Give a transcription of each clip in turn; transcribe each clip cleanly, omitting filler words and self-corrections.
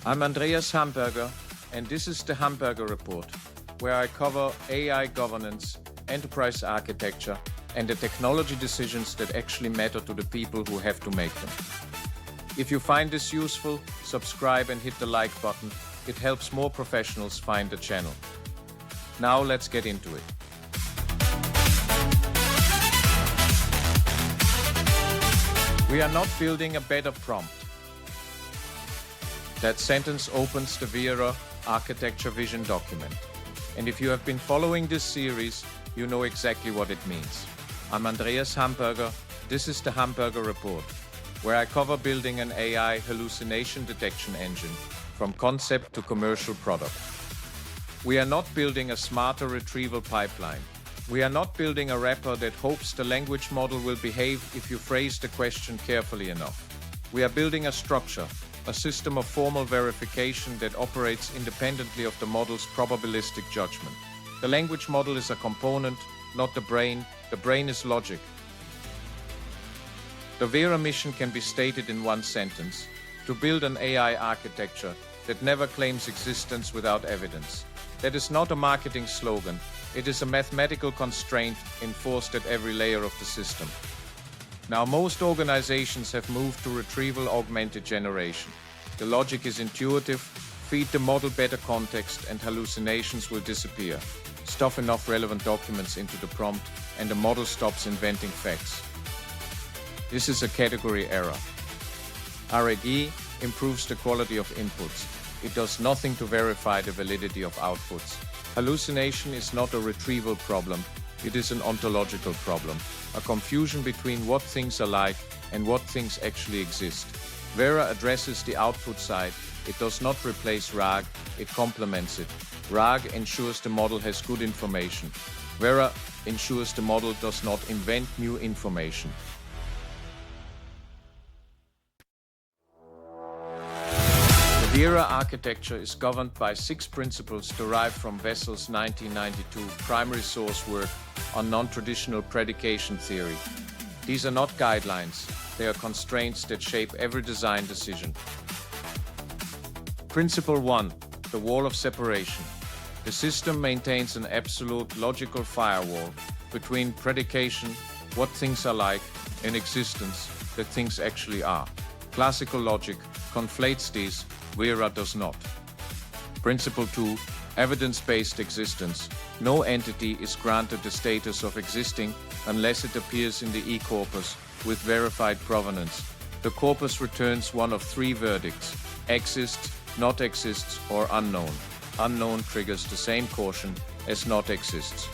I'm Andreas Hamberger, and this is the Hamberger Report, where I cover AI governance, enterprise architecture, and the technology decisions that actually matter to the people who have to make them. If you find this useful, subscribe and hit the like button. It helps more professionals find the channel. Now let's get into it. We are not building a better prompt. That sentence opens the V.E.R.A architecture vision document. And if you have been following this series, you know exactly what it means. I'm Andreas Hamberger. This is the Hamberger Report, where I cover building an AI hallucination detection engine from concept to commercial product. We are not building a smarter retrieval pipeline. We are not building a wrapper that hopes the language model will behave if you phrase the question carefully enough. We are building a structure, a system of formal verification that operates independently of the model's probabilistic judgment. The language model is a component, not the brain. The brain is logic. The V.E.R.A mission can be stated in one sentence: to build an AI architecture that never claims existence without evidence. That is not a marketing slogan. It is a mathematical constraint enforced at every layer of the system. Now, most organizations have moved to retrieval augmented generation. The logic is intuitive. Feed the model better context and hallucinations will disappear. Stuff enough relevant documents into the prompt and the model stops inventing facts. This is a category error. RAG improves the quality of inputs. It does nothing to verify the validity of outputs. Hallucination is not a retrieval problem. It is an ontological problem, a confusion between what things are like and what things actually exist. V.E.R.A addresses the output side. It does not replace RAG, it complements it. RAG ensures the model has good information. V.E.R.A ensures the model does not invent new information. The V.E.R.A architecture is governed by 6 principles derived from Wessel's 1992 primary source work on non-traditional predication theory. These are not guidelines, they are constraints that shape every design decision. Principle 1. The wall of separation. The system maintains an absolute logical firewall between predication, what things are like, and existence, that things actually are. Classical logic conflates these, V.E.R.A does not. Principle 2. Evidence-based existence. No entity is granted the status of existing unless it appears in the e-corpus with verified provenance. The corpus returns one of 3 verdicts: exists, not exists, or unknown. Unknown triggers the same caution as not exists.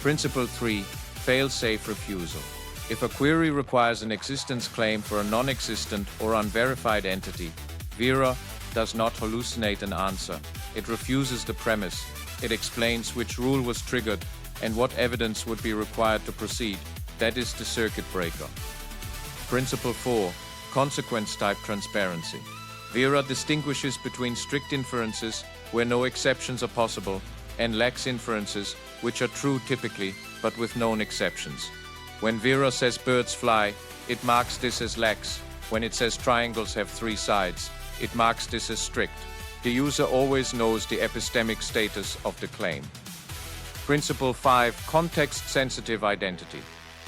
Principle 3. Fail-safe refusal. If a query requires an existence claim for a non-existent or unverified entity, V.E.R.A does not hallucinate an answer. It refuses the premise. It explains which rule was triggered and what evidence would be required to proceed. That is the circuit breaker. Principle 4. Consequence-type transparency. V.E.R.A distinguishes between strict inferences, where no exceptions are possible, and lax inferences, which are true typically, but with known exceptions. When V.E.R.A says birds fly, it marks this as lax. When it says triangles have 3 sides, it marks this as strict. The user always knows the epistemic status of the claim. Principle 5. Context-sensitive identity.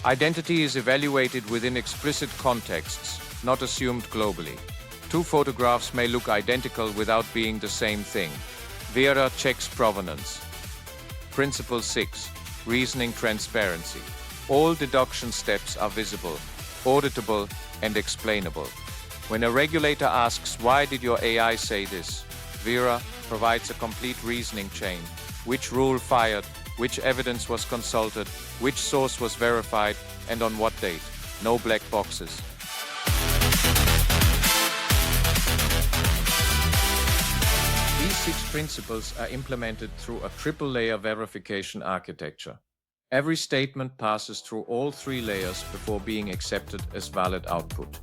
Identity is evaluated within explicit contexts, not assumed globally. 2 photographs may look identical without being the same thing. V.E.R.A checks provenance. Principle 6. Reasoning transparency. All deduction steps are visible, auditable, and explainable. When a regulator asks, "Why did your AI say this?" V.E.R.A provides a complete reasoning chain. Which rule fired, which evidence was consulted, which source was verified, and on what date. No black boxes. These 6 principles are implemented through a triple-layer verification architecture. Every statement passes through all 3 layers before being accepted as valid output.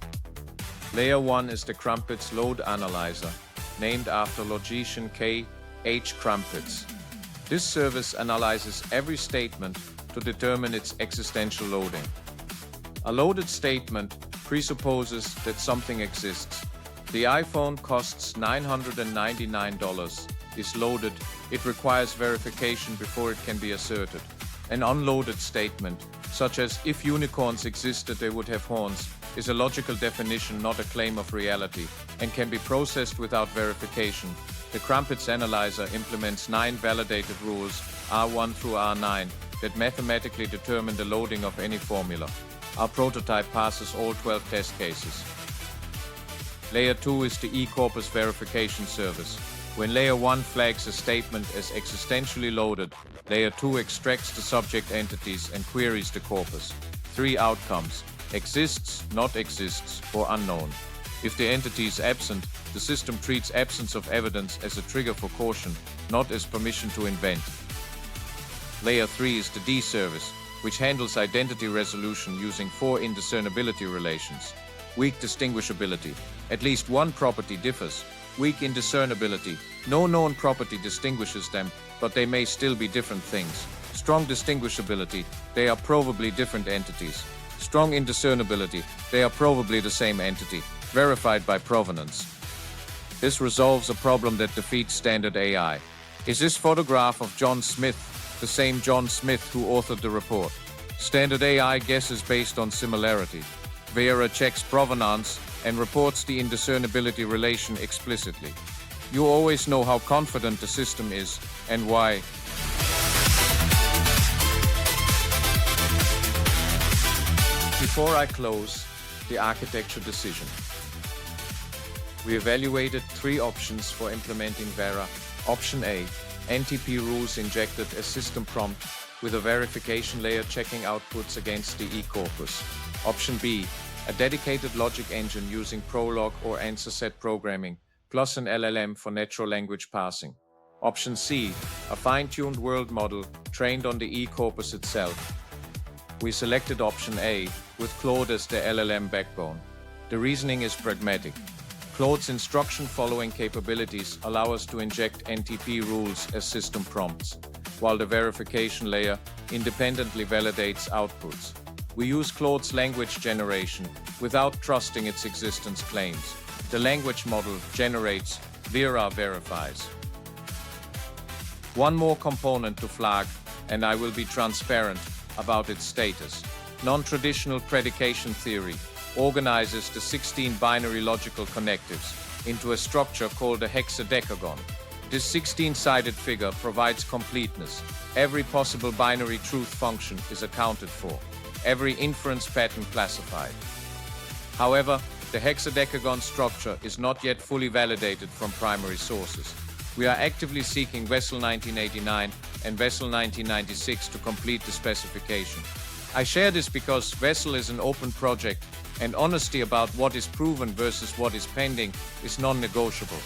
Layer 1 is the Krampitz load analyzer, named after logician K. H. Krampitz. This service analyzes every statement to determine its existential loading. A loaded statement presupposes that something exists. The iPhone costs $999, is loaded, it requires verification before it can be asserted. An unloaded statement, such as if unicorns existed they would have horns, is a logical definition, not a claim of reality, and can be processed without verification. The Krampitz analyzer implements 9 validated rules, R1 through R9, that mathematically determine the loading of any formula. Our prototype passes all 12 test cases. Layer 2 is the Corpus verification service. When Layer 1 flags a statement as existentially loaded, Layer 2 extracts the subject entities and queries the corpus. 3 outcomes: exists, not exists, or unknown. If the entity is absent, the system treats absence of evidence as a trigger for caution, not as permission to invent. Layer 3 is the D service, which handles identity resolution using 4 indiscernibility relations. Weak distinguishability. At least one property differs. Weak indiscernibility. No known property distinguishes them, but they may still be different things. Strong distinguishability. They are probably different entities. Strong indiscernibility. They are probably the same entity, verified by provenance. This resolves a problem that defeats standard AI. Is this photograph of John Smith the same John Smith who authored the report? Standard AI guesses based on similarity. V.E.R.A checks provenance and reports the indiscernibility relation explicitly. You always know how confident the system is and why. Before I close, the architecture decision. We evaluated 3 options for implementing V.E.R.A. Option A, NTP rules injected as system prompt with a verification layer checking outputs against the corpus. Option B, a dedicated logic engine using Prolog or answer set programming, plus an LLM for natural language parsing. Option C, a fine-tuned world model trained on the corpus itself. We selected option A, with Claude as the LLM backbone. The reasoning is pragmatic. Claude's instruction-following capabilities allow us to inject NTP rules as system prompts, while the verification layer independently validates outputs. We use Claude's language generation without trusting its existence claims. The language model generates, V.E.R.A verifies. One more component to flag, and I will be transparent about its status. Non-traditional predication theory organizes the 16 binary logical connectives into a structure called a hexadecagon. This 16-sided figure provides completeness. Every possible binary truth function is accounted for. Every inference pattern classified. However, the hexadecagon structure is not yet fully validated from primary sources. We are actively seeking Wessel 1989 and Wessel 1996 to complete the specification. I share this because Wessel is an open project, and honesty about what is proven versus what is pending is non-negotiable.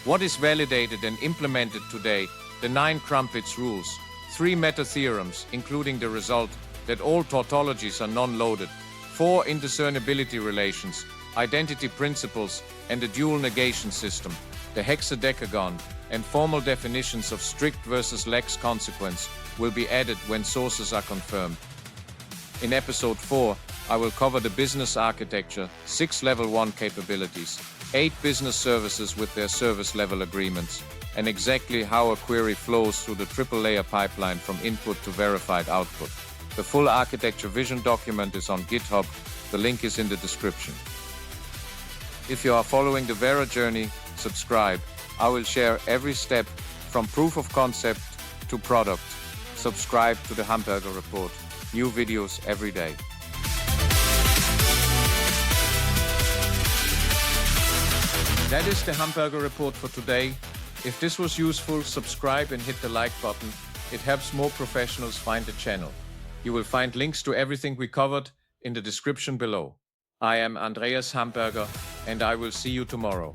What is validated and implemented today? The 9 Krampitz rules, 3 meta-theorems, including the result that all tautologies are non-loaded, 4 indiscernibility relations, identity principles, and a dual negation system, the hexadecagon, and formal definitions of strict versus lax consequence will be added when sources are confirmed. In episode 4, I will cover the business architecture, 6 level 1 capabilities, 8 business services with their service level agreements, and exactly how a query flows through the triple layer pipeline from input to verified output. The full architecture vision document is on GitHub. The link is in the description. If you are following the V.E.R.A journey, subscribe. I will share every step from proof of concept to product. Subscribe to the Hamberger report. New videos every day. That is the Hamberger report for today. If this was useful, subscribe and hit the like button. It helps more professionals find the channel. You will find links to everything we covered in the description below. I am Andreas Hamberger, and I will see you tomorrow.